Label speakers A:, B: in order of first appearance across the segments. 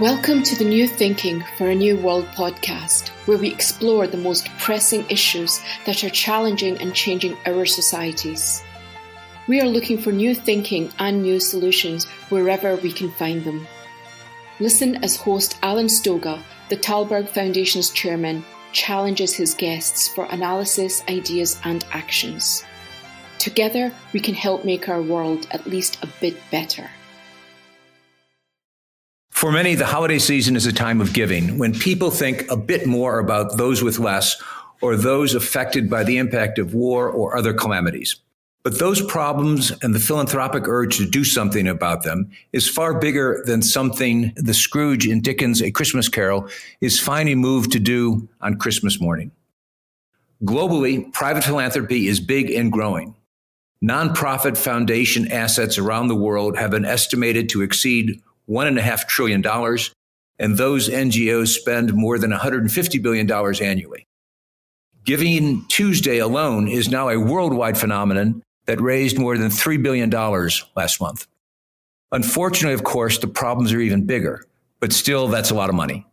A: Welcome to the New Thinking for a New World podcast, where we explore the most pressing issues that are challenging and changing our societies. We are looking for new thinking and new solutions wherever we can find them. Listen as host Alan Stoga, the Tallberg Foundation's chairman, challenges his guests for analysis, ideas and actions. Together, we can help make our world at least a bit better.
B: For many, the holiday season is a time of giving, when people think a bit more about those with less or those affected by the impact of war or other calamities. But those problems and the philanthropic urge to do something about them is far bigger than something the Scrooge in Dickens' A Christmas Carol is finally moved to do on Christmas morning. Globally, private philanthropy is big and growing. Nonprofit foundation assets around the world have been estimated to exceed $1.5 trillion, and those NGOs spend more than $150 billion annually. Giving Tuesday alone is now a worldwide phenomenon that raised more than $3 billion last month. Unfortunately, of course, the problems are even bigger, but still, that's a lot of money.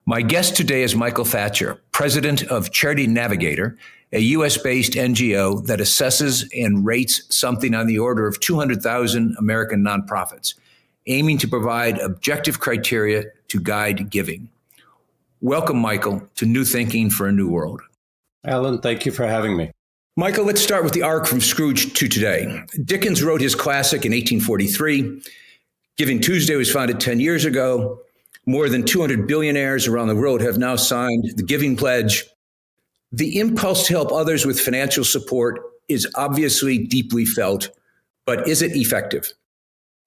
B: My guest today is Michael Thatcher, president of Charity Navigator, a U.S.-based NGO that assesses and rates something on the order of 200,000 American nonprofits, aiming to provide objective criteria to guide giving. Welcome, Michael, to New Thinking for a New World.
C: Alan, thank you for having me.
B: Michael, let's start with the arc from Scrooge to today. Dickens wrote his classic in 1843. Giving Tuesday was founded 10 years ago. More than 200 billionaires around the world have now signed the Giving Pledge. The impulse to help others with financial support is obviously deeply felt, but is it effective?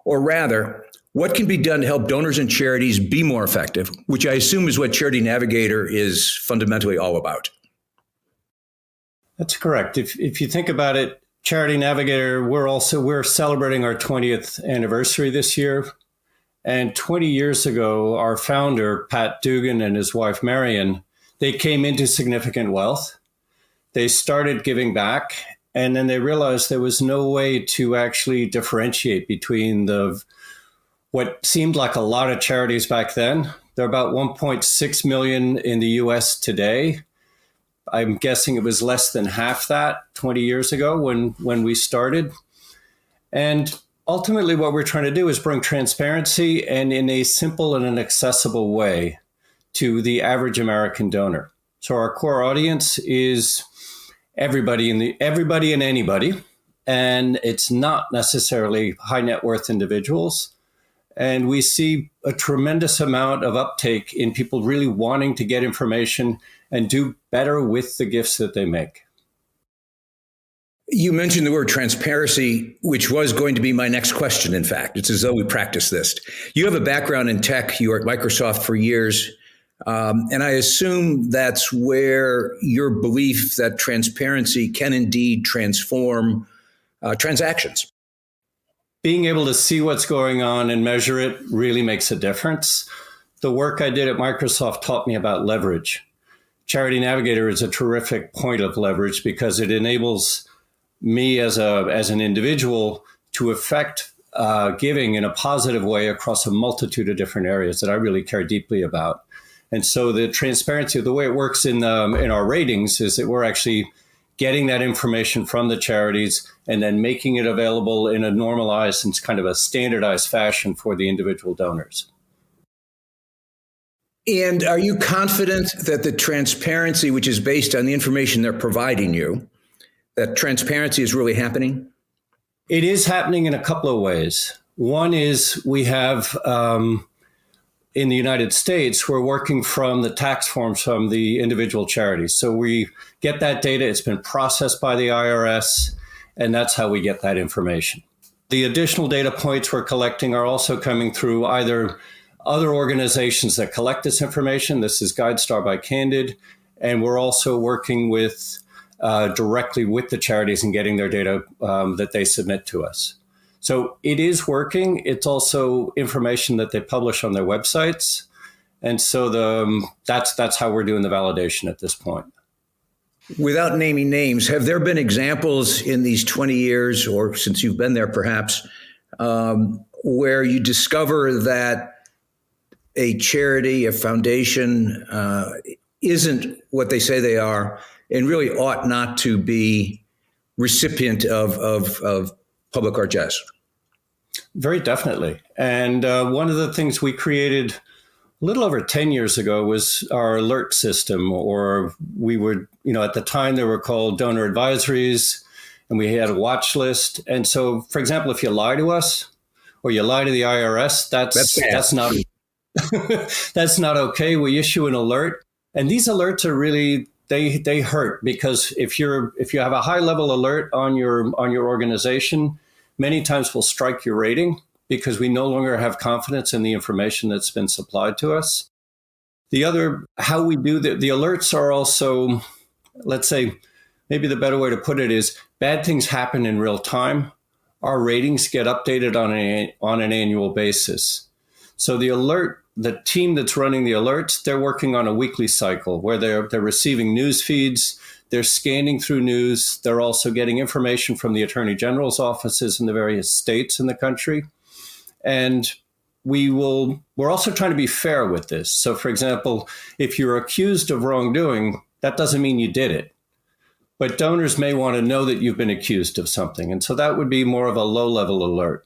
B: Or rather, what can be done to help donors and charities be more effective, which I assume is what Charity Navigator is fundamentally all about?
C: That's correct. If you think about it, Charity Navigator, we're celebrating our 20th anniversary this year. And 20 years ago, our founder, Pat Dugan, and his wife, Marion, they came into significant wealth. They started giving back. And then they realized there was no way to actually differentiate between what seemed like a lot of charities back then. There are about 1.6 million in the US today. I'm guessing it was less than half that 20 years ago when we started. And ultimately, what we're trying to do is bring transparency and in a simple and an accessible way to the average American donor. So our core audience is everybody and anybody, and it's not necessarily high net worth individuals. And we see a tremendous amount of uptake in people really wanting to get information and do better with the gifts that they make.
B: You mentioned the word transparency, which was going to be my next question, in fact. It's as though we practiced this. You have a background in tech. You were at Microsoft for years. And I assume that's where your belief that transparency can indeed transform transactions.
C: Being able to see what's going on and measure it really makes a difference. The work I did at Microsoft taught me about leverage. Charity Navigator is a terrific point of leverage because it enables me as an individual to affect giving in a positive way across a multitude of different areas that I really care deeply about. And so the transparency of the way it works in our ratings is that we're actually getting that information from the charities and then making it available in a normalized and kind of a standardized fashion for the individual donors.
B: And are you confident that the transparency, which is based on the information they're providing you, that transparency is really happening?
C: It is happening in a couple of ways. One is we have in the United States, we're working from the tax forms from the individual charities. So we get that data, it's been processed by the IRS, and that's how we get that information. The additional data points we're collecting are also coming through either other organizations that collect this information. This is GuideStar by Candid, and we're also working with directly with the charities and getting their data that they submit to us. So it is working. It's also information that they publish on their websites. And so that's how we're doing the validation at this point.
B: Without naming names, have there been examples in these 20 years, or since you've been there perhaps, where you discover that a charity, a foundation, isn't what they say they are, and really ought not to be recipient of public largesse?
C: Very definitely. And one of the things we created a little over 10 years ago was our alert system, or we would, at the time they were called donor advisories, and we had a watch list. And so, for example, if you lie to us or you lie to the IRS, that's not that's not okay. We issue an alert, and these alerts are really they hurt, because if you have a high level alert on your organization, many times we'll strike your rating because we no longer have confidence in the information that's been supplied to us. How we do the alerts are also, let's say, maybe the better way to put it is, bad things happen in real time. Our ratings get updated on an annual basis. So the team that's running the alerts, they're working on a weekly cycle where they're receiving news feeds, they're scanning through news, they're also getting information from the Attorney General's offices in the various states in the country. And we're also trying to be fair with this. So, for example, if you're accused of wrongdoing, that doesn't mean you did it. But donors may want to know that you've been accused of something. And so that would be more of a low-level alert.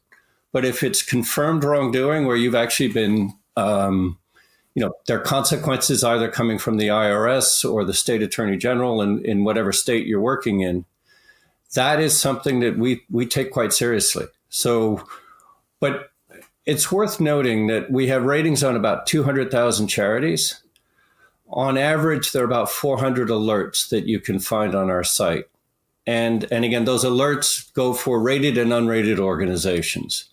C: But if it's confirmed wrongdoing where you've actually been, there are consequences either coming from the IRS or the state attorney general in whatever state you're working in, that is something that we take quite seriously. So, but it's worth noting that we have ratings on about 200,000 charities. On average, there are about 400 alerts that you can find on our site. And again, those alerts go for rated and unrated organizations,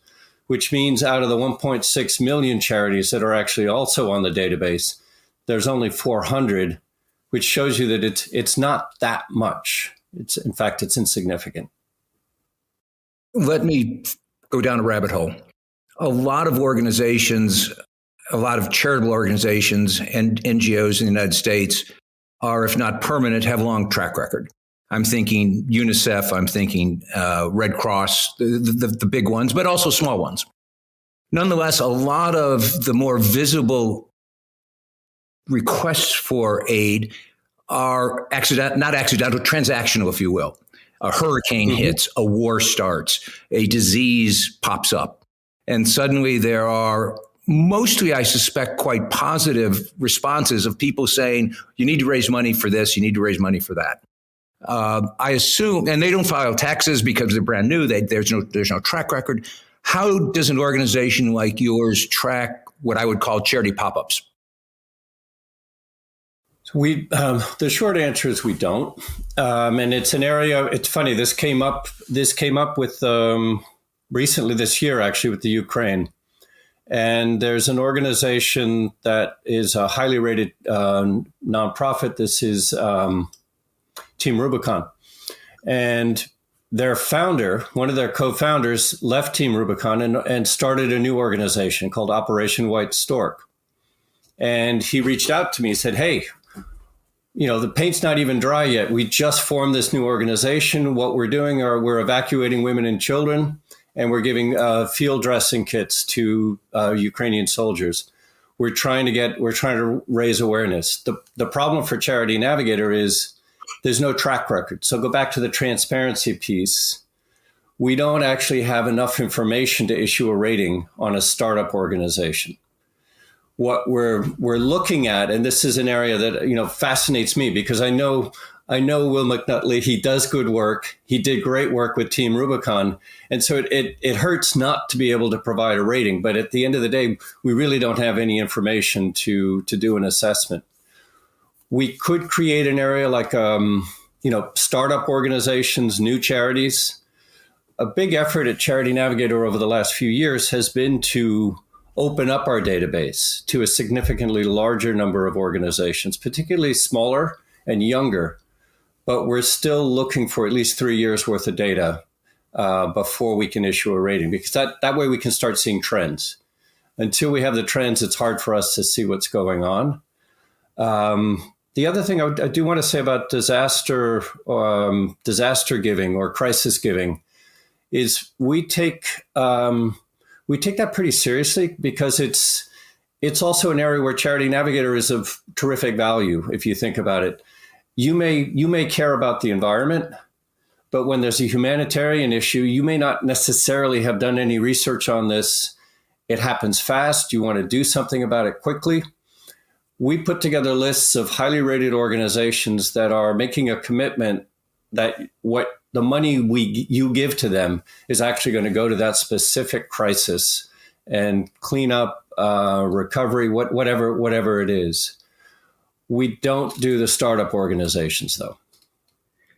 C: which means out of the 1.6 million charities that are actually also on the database, there's only 400, which shows you that it's not that much. In fact, it's insignificant.
B: Let me go down a rabbit hole. A lot of organizations, a lot of charitable organizations and NGOs in the United States are, if not permanent, have a long track record. I'm thinking UNICEF, I'm thinking Red Cross, the big ones, but also small ones. Nonetheless, a lot of the more visible requests for aid are not accidental, transactional, if you will. A hurricane hits, a war starts, a disease pops up. And suddenly there are mostly, I suspect, quite positive responses of people saying, you need to raise money for this, you need to raise money for that. I assume, and they don't file taxes because they're brand new, there's no track record. How does an organization like yours track what I would call charity pop-ups?
C: The short answer is we don't. And it's an area, it's funny, this came up with recently this year, actually, with the Ukraine. And there's an organization that is a highly rated nonprofit. This is Team Rubicon. And their founder, one of their co-founders, left Team Rubicon and started a new organization called Operation White Stork. And he reached out to me and said, hey, the paint's not even dry yet. We just formed this new organization. What we're doing we're evacuating women and children, and we're giving field dressing kits to Ukrainian soldiers. We're trying to raise awareness. The problem for Charity Navigator is there's no track record. So go back to the transparency piece. We don't actually have enough information to issue a rating on a startup organization. What we're looking at, and this is an area that fascinates me, because I know Will McNutley. He does good work. He did great work with Team Rubicon, and so it hurts not to be able to provide a rating. But at the end of the day, we really don't have any information to do an assessment. We could create an area like startup organizations, new charities. A big effort at Charity Navigator over the last few years has been to open up our database to a significantly larger number of organizations, particularly smaller and younger. But we're still looking for at least 3 years worth of data before we can issue a rating, because that way we can start seeing trends. Until we have the trends, it's hard for us to see what's going on. The other thing I do want to say about disaster giving or crisis giving is we take that pretty seriously, because it's also an area where Charity Navigator is of terrific value. If you think about it, you may care about the environment, but when there's a humanitarian issue, you may not necessarily have done any research on this. It happens fast. You want to do something about it quickly. We put together lists of highly rated organizations that are making a commitment that what the money you give to them is actually going to go to that specific crisis and clean up, recovery, whatever it is. We don't do the startup organizations, though.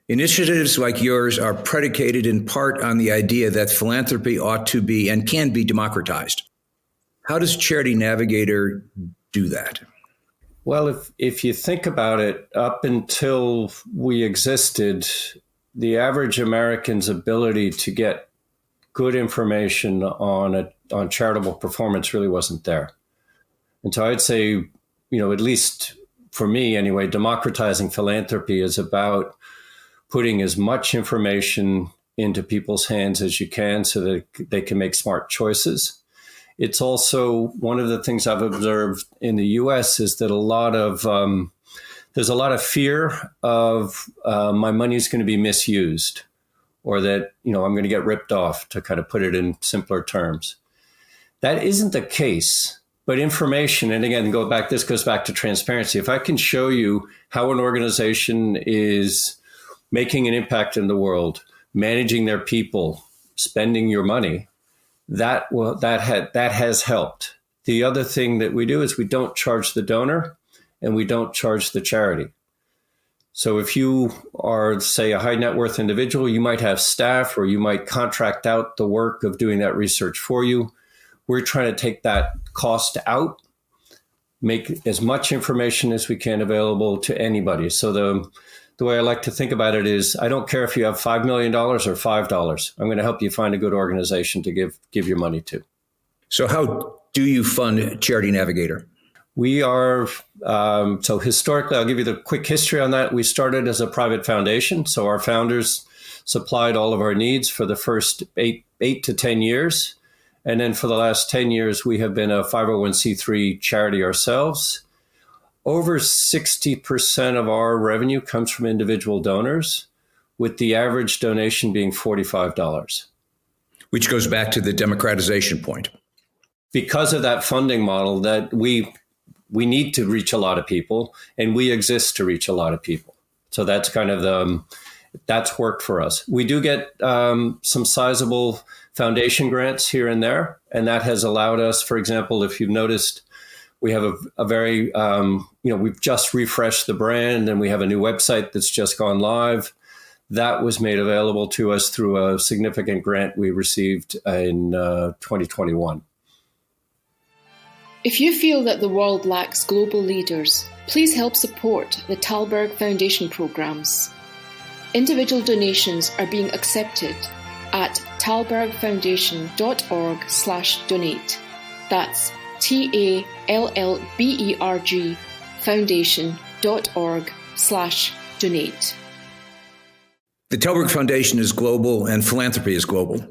B: Initiatives like yours are predicated in part on the idea that philanthropy ought to be and can be democratized. How does Charity Navigator do that?
C: Well, if you think about it, up until we existed, the average American's ability to get good information on charitable performance really wasn't there. And so I'd say, at least for me anyway, democratizing philanthropy is about putting as much information into people's hands as you can so that they can make smart choices. It's also one of the things I've observed in the U.S. is that there's a lot of fear of my money is going to be misused, or that I'm going to get ripped off, to kind of put it in simpler terms. That isn't the case. But information, and again, this goes back to transparency. If I can show you how an organization is making an impact in the world, managing their people, spending your money, that has helped. The other thing that we do is we don't charge the donor and we don't charge the charity. So if you are, say, a high net worth individual, you might have staff or you might contract out the work of doing that research for you. We're trying to take that cost out, make as much information as we can available to anybody. So the way I like to think about it is, I don't care if you have $5 million or $5. I'm going to help you find a good organization to give your money to.
B: So how do you fund Charity Navigator?
C: We are, so historically, I'll give you the quick history on that. We started as a private foundation. So our founders supplied all of our needs for the first eight to 10 years. And then for the last 10 years, we have been a 501c3 charity ourselves. Over 60% of our revenue comes from individual donors, with the average donation being $45.
B: Which goes back to the democratization point.
C: Because of that funding model, that we need to reach a lot of people, and we exist to reach a lot of people. So that's kind of that's worked for us. We do get some sizable foundation grants here and there, and that has allowed us, for example, if you've noticed, we have a very, we've just refreshed the brand, and we have a new website that's just gone live. That was made available to us through a significant grant we received in 2021.
A: If you feel that the world lacks global leaders, please help support the Tallberg Foundation programs. Individual donations are being accepted at tallbergfoundation.org/donate. That's TALLBERG foundation.org/donate.
B: The Tallberg Foundation is global and philanthropy is global.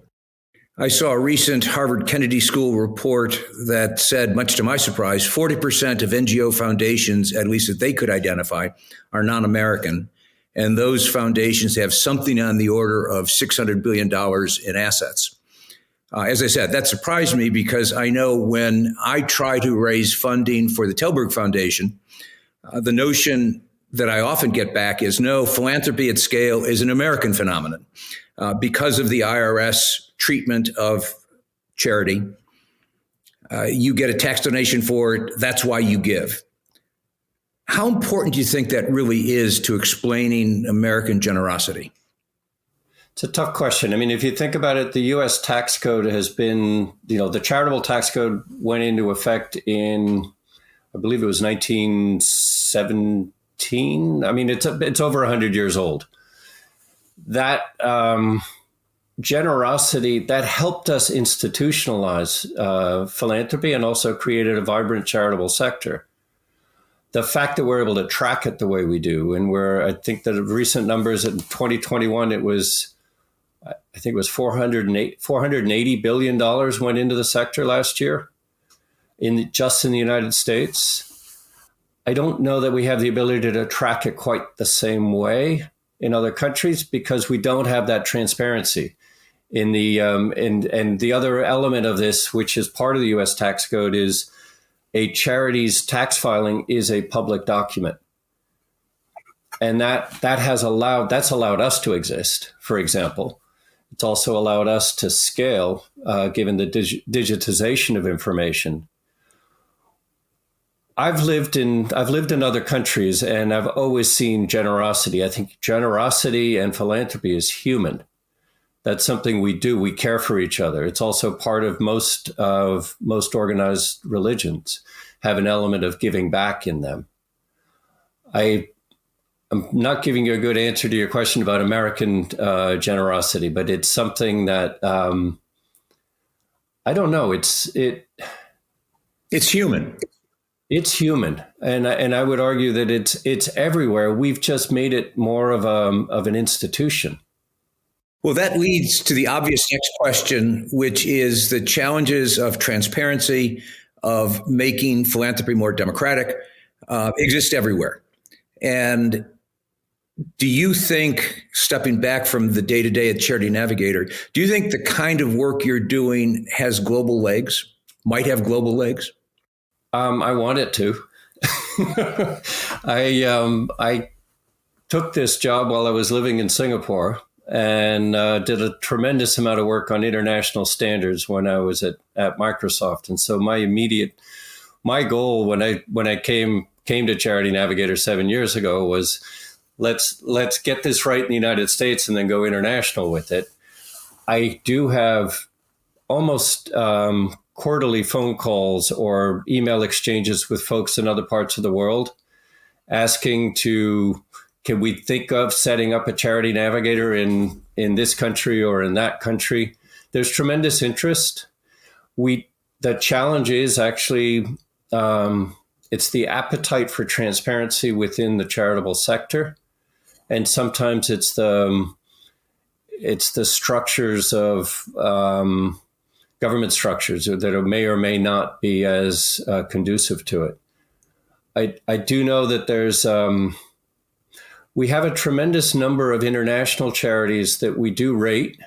B: I saw a recent Harvard Kennedy School report that said, much to my surprise, 40% of NGO foundations, at least that they could identify, are non-American. And those foundations have something on the order of $600 billion in assets. As I said, that surprised me because I know when I try to raise funding for the Tallberg Foundation, the notion that I often get back is, no, philanthropy at scale is an American phenomenon. Because of the IRS treatment of charity, you get a tax donation for it. That's why you give. How important do you think that really is to explaining American generosity?
C: It's a tough question. I mean, if you think about it, the U.S. tax code has been, the charitable tax code went into effect in, I believe it was 1917. I mean, it's over 100 years old. That generosity, that helped us institutionalize philanthropy and also created a vibrant charitable sector. The fact that we're able to track it the way we do, and I think that recent numbers in 2021, it was $480 billion went into the sector last year. just in the United States. I don't know that we have the ability to track it quite the same way in other countries because we don't have that transparency. In the and the other element of this, which is part of the U.S. tax code, is a charity's tax filing is a public document, and that's allowed us to exist. For example, it's also allowed us to scale, given the digitization of information. I've lived in other countries, and I've always seen generosity. I think generosity and philanthropy is human. That's something we do. We care for each other. It's also part of most organized religions have an element of giving back in them. I'm not giving you a good answer to your question about American generosity, but it's something that I don't know. It's
B: human.
C: It's human, and I would argue that it's everywhere. We've just made it more of an institution.
B: Well, that leads to the obvious next question, which is the challenges of transparency, of making philanthropy more democratic, exist everywhere. And do you think, stepping back from the day-to-day at Charity Navigator, do you think the kind of work you're doing has global legs, might have global legs?
C: I want it to. I took this job while I was living in Singapore and did a tremendous amount of work on international standards when I was at Microsoft. And so my goal when I came to Charity Navigator 7 years ago was let's get this right in the United States and then go international with it. I do have almost quarterly phone calls or email exchanges with folks in other parts of the world asking can we think of setting up a Charity Navigator in this country or in that country? There's tremendous interest. The challenge is actually it's the appetite for transparency within the charitable sector, and sometimes it's the structures of government structures that may or may not be as conducive to it. I do know that there's we have a tremendous number of international charities that we do rate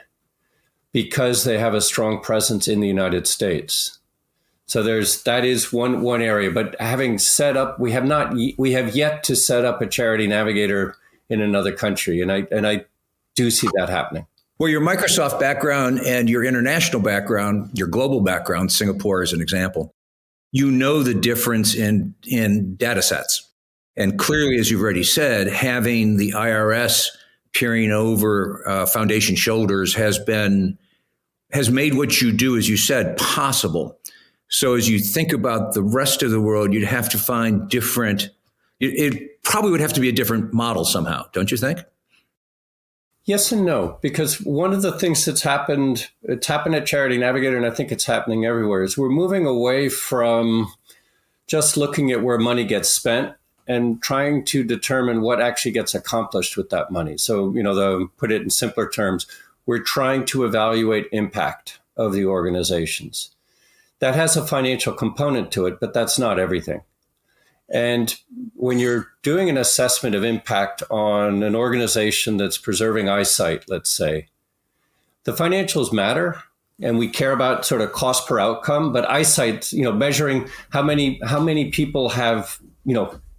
C: because they have a strong presence in the United States. So that is one area. But having set up, we have yet to set up a Charity Navigator in another country, and I do see that happening.
B: Well, your Microsoft background and your international background, your global background, Singapore as an example, you know the difference in data sets. And clearly, as you've already said, having the IRS peering over foundation shoulders has made what you do, as you said, possible. So as you think about the rest of the world, you'd have to find it probably would have to be a different model somehow, don't you think?
C: Yes and no, because one of the things it's happened at Charity Navigator, and I think it's happening everywhere, is we're moving away from just looking at where money gets spent and trying to determine what actually gets accomplished with that money. So, put it in simpler terms, we're trying to evaluate impact of the organizations. That has a financial component to it, but that's not everything. And when you're doing an assessment of impact on an organization that's preserving eyesight, let's say, the financials matter, and we care about sort of cost per outcome, but eyesight, measuring how many people have,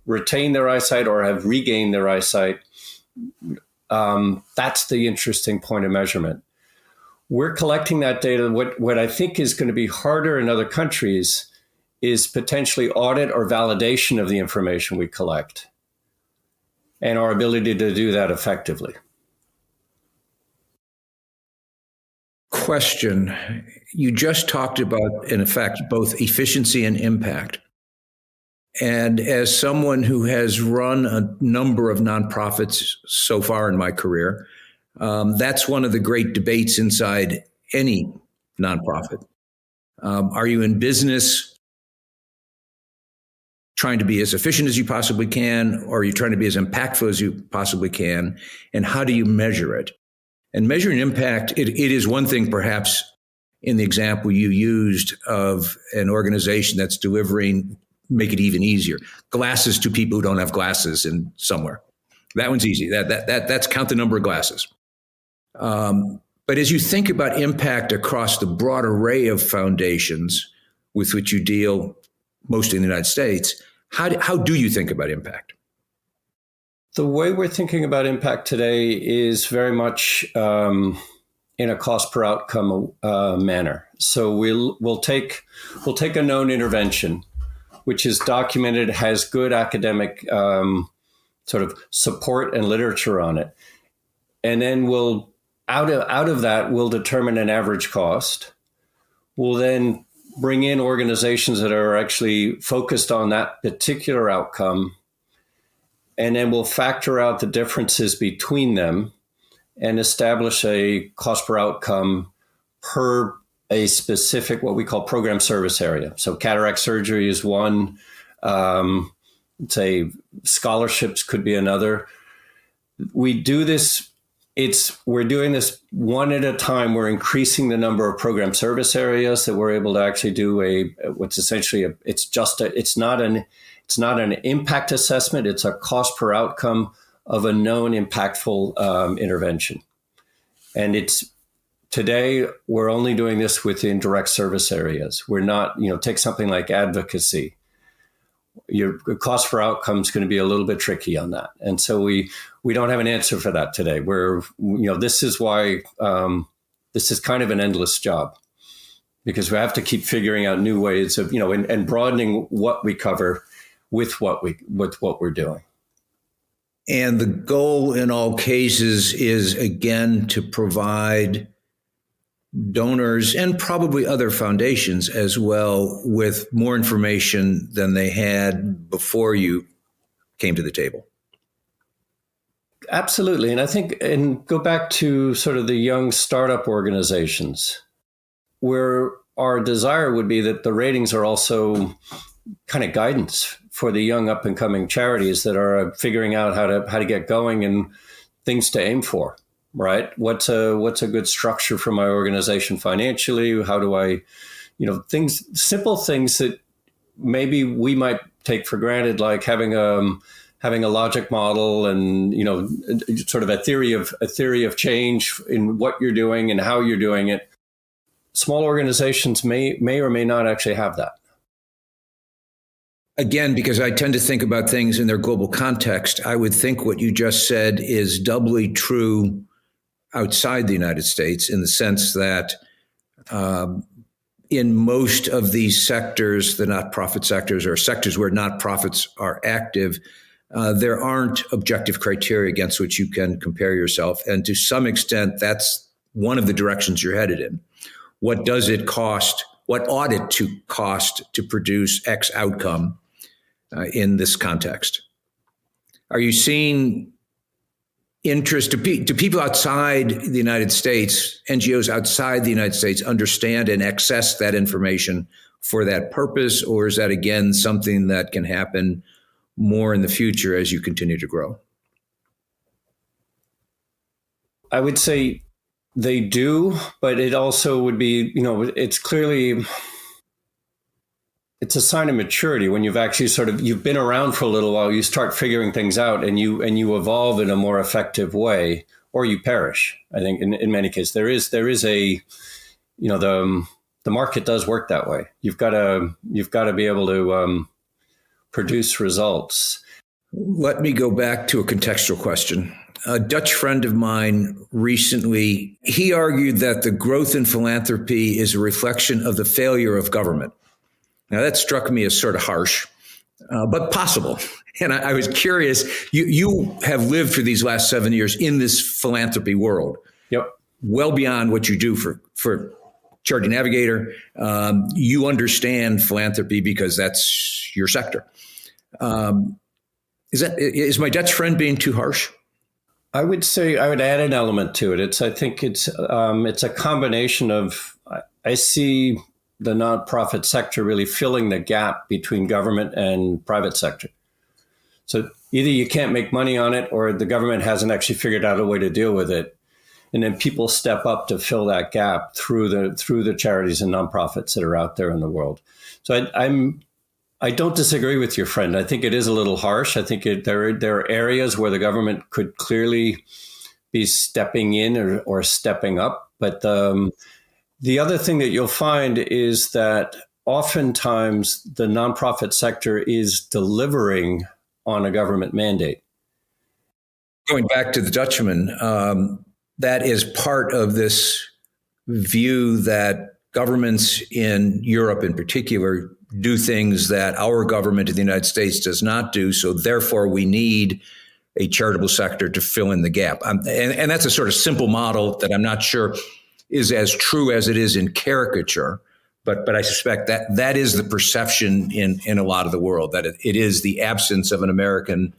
C: retained their eyesight or have regained their eyesight, that's the interesting point of measurement. We're collecting that data. What I think is going to be harder in other countries is potentially audit or validation of the information we collect and our ability to do that effectively.
B: Question. You just talked about, in effect, both efficiency and impact. And as someone who has run a number of nonprofits so far in my career, that's one of the great debates inside any nonprofit. Are you in business trying to be as efficient as you possibly can, or are you trying to be as impactful as you possibly can? And how do you measure it? And measuring impact, it is one thing perhaps in the example you used of an organization that's delivering, make it even easier, glasses to people who don't have glasses in somewhere. That one's easy. That's count the number of glasses. But as you think about impact across the broad array of foundations with which you deal, mostly in the United States, how do you think about impact?
C: The way we're thinking about impact today is very much in a cost per outcome manner. So we'll take a known intervention, which is documented, has good academic sort of support and literature on it, and then we'll out of that we'll determine an average cost. We'll then bring in organizations that are actually focused on that particular outcome, and then we'll factor out the differences between them and establish a cost per outcome per a specific, what we call program service area. So cataract surgery is one, say scholarships could be another. We do this, we're doing this one at a time. We're increasing the number of program service areas that we're able to actually do what's essentially it's not an impact assessment. It's a cost per outcome of a known impactful intervention. And today we're only doing this within direct service areas. We're not, take something like advocacy. Your cost per outcome is going to be a little bit tricky on that. And so we don't have an answer for that today. This is why this is kind of an endless job, because we have to keep figuring out new ways of, and broadening what we cover with what we're doing.
B: And the goal in all cases is, again, to provide donors and probably other foundations as well with more information than they had before you came to the table.
C: Absolutely. And I think, and go back to sort of the young startup organizations, where our desire would be that the ratings are also kind of guidance for the young up and coming charities that are figuring out how to get going and things to aim for, right? What's a good structure for my organization financially? How do I, simple things that maybe we might take for granted, like having a logic model and, sort of a theory of change in what you're doing and how you're doing it. Small organizations may or may not actually have that.
B: Again, because I tend to think about things in their global context, I would think what you just said is doubly true outside the United States, in the sense that in most of these sectors, the not-profit sectors, or sectors where not-profits are active, there aren't objective criteria against which you can compare yourself. And to some extent, that's one of the directions you're headed in. What does it cost? What ought it to cost to produce X outcome in this context? Are you seeing interest? Do people outside the United States, NGOs outside the United States, understand and access that information for that purpose? Or is that, again, something that can happen more in the future as you continue to grow?
C: I would say they do, but it also would be, it's clearly, it's a sign of maturity when you've actually you've been around for a little while, you start figuring things out and you evolve in a more effective way, or you perish. I think in many cases there is a, the market does work that way. You've got to be able to produce results.
B: Let me go back to a contextual question. A Dutch friend of mine recently, he argued that the growth in philanthropy is a reflection of the failure of government. Now, that struck me as sort of harsh, but possible. And I was curious, you have lived for these last 7 years in this philanthropy world.
C: Yep. Well
B: beyond what you do for Charity Navigator. You understand philanthropy because that's your sector. Is my Dutch friend being too harsh?
C: I would say I would add an element to it. I think it's a combination of, I see the nonprofit sector really filling the gap between government and private sector. So either you can't make money on it, or the government hasn't actually figured out a way to deal with it. And then people step up to fill that gap through the charities and nonprofits that are out there in the world. So I don't disagree with your friend. I think it is a little harsh. I think there are areas where the government could clearly be stepping in or stepping up. But the other thing that you'll find is that oftentimes the nonprofit sector is delivering on a government mandate.
B: Going back to the Dutchman, that is part of this view that governments in Europe in particular do things that our government in the United States does not do. So therefore, we need a charitable sector to fill in the gap. And that's a sort of simple model that I'm not sure is as true as it is in caricature. But I suspect that is the perception in a lot of the world, that it is the absence of an American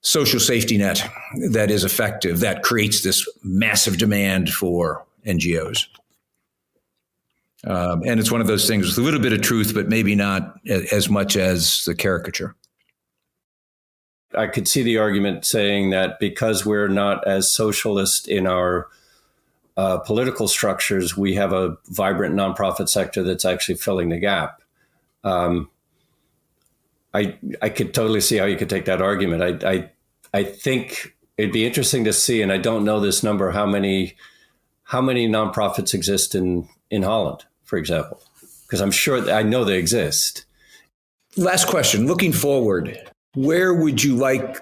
B: social safety net that is effective, that creates this massive demand for NGOs. And it's one of those things with a little bit of truth, but maybe not as much as the caricature.
C: I could see the argument saying that because we're not as socialist in our political structures, we have a vibrant nonprofit sector that's actually filling the gap. I could totally see how you could take that argument. I think it'd be interesting to see, and I don't know this number, how many nonprofits exist in Holland, for example, because I know they exist.
B: Last question, looking forward, where would you like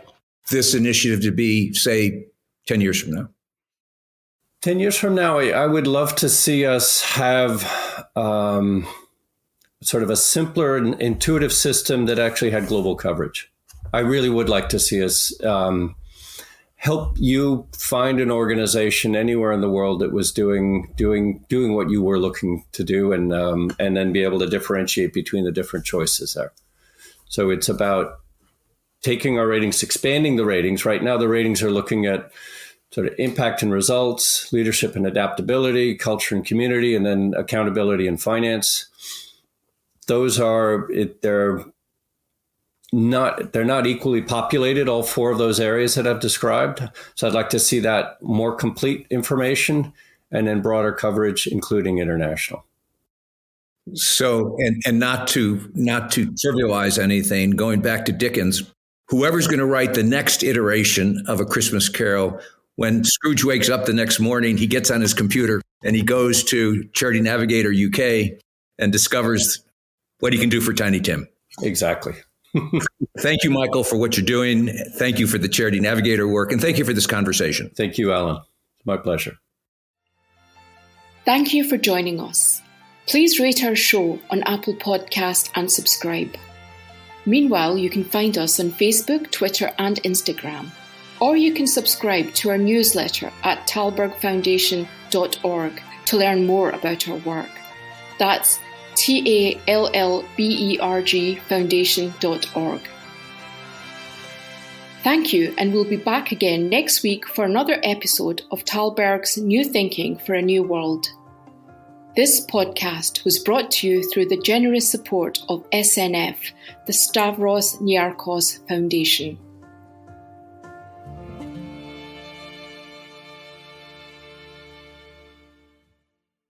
B: this initiative to be, say, 10 years from now?
C: 10 years from now, I would love to see us have sort of a simpler and intuitive system that actually had global coverage. I really would like to see us help you find an organization anywhere in the world that was doing what you were looking to do, and then be able to differentiate between the different choices there. So it's about taking our ratings, expanding the ratings. Right now, the ratings are looking at sort of impact and results, leadership and adaptability, culture and community, and then accountability and finance. They're not equally populated, all four of those areas that I've described. So I'd like to see that more complete information and then broader coverage, including international.
B: So, and not to trivialize anything, going back to Dickens, whoever's going to write the next iteration of A Christmas Carol, when Scrooge wakes up the next morning, he gets on his computer and he goes to Charity Navigator UK and discovers what he can do for Tiny Tim.
C: Exactly.
B: Thank you, Michael, for what you're doing. Thank you for the Charity Navigator work. And thank you for this conversation.
C: Thank you, Alan. It's my pleasure.
A: Thank you for joining us. Please rate our show on Apple Podcast and subscribe. Meanwhile, you can find us on Facebook, Twitter, and Instagram. Or you can subscribe to our newsletter at tallbergfoundation.org to learn more about our work. That's TALLBERG foundation.org. Thank you, and we'll be back again next week for another episode of Tallberg's New Thinking for a New World. This podcast was brought to you through the generous support of SNF, the Stavros Niarchos Foundation.